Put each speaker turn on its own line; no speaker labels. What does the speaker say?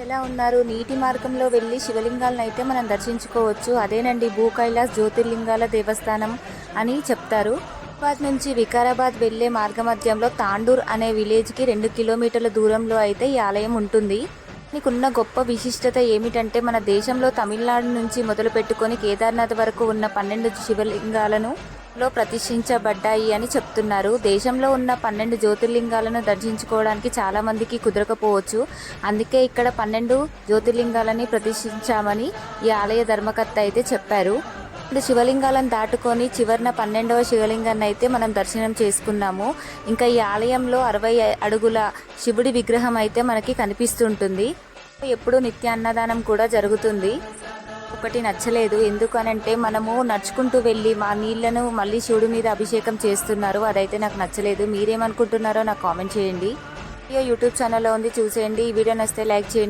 ఎలా ఉన్నారు? నీటి మార్గంలో వెళ్ళి శివలింగాలను అయితే మనం దర్శించుకోవచ్చు. అదేనండి భూ కైలాస్ జ్యోతిర్లింగాల దేవస్థానం అని చెప్తారు. హైదరాబాద్ నుంచి వికారాబాద్ వెళ్లే మార్గమధ్యంలో తాండూర్ అనే విలేజ్కి 2 కిలోమీటర్ల దూరంలో అయితే ఈ ఆలయం ఉంటుంది. దీనికున్న గొప్ప విశిష్టత ఏమిటంటే మన దేశంలో తమిళనాడు నుంచి మొదలు పెట్టుకొని కేదార్నాథ్ వరకు ఉన్న 12 శివలింగాలను ప్రతిష్ఠించబడ్డాయి అని చెప్తున్నారు. దేశంలో ఉన్న 12 జ్యోతిర్లింగాలను దర్శించుకోవడానికి చాలా మందికి కుదరకపోవచ్చు. అందుకే ఇక్కడ 12 జ్యోతిర్లింగాలని ప్రతిష్ఠించామని ఈ ఆలయ ధర్మకర్త అయితే చెప్పారు. శివలింగాలను దాటుకొని చివరిన 12వ శివలింగాన్ని అయితే మనం దర్శనం చేసుకున్నాము. ఇంకా ఈ ఆలయంలో 60 అడుగుల శివుడి విగ్రహం అయితే మనకి కనిపిస్తుంటుంది. ఎప్పుడూ నిత్య అన్నదానం కూడా జరుగుతుంది. ఒకటి నచ్చలేదు, ఎందుకనంటే మనము నడుచుకుంటూ వెళ్ళి మా నీళ్లను మళ్ళీ శివుడి మీద అభిషేకం చేస్తున్నారు. అదైతే నాకు నచ్చలేదు. మీరేమనుకుంటున్నారో నాకు కామెంట్ చేయండి. యూట్యూబ్ ఛానల్లో ఉంది, చూసేయండి. ఈ వీడియో నచ్చితే లైక్ చేయండి.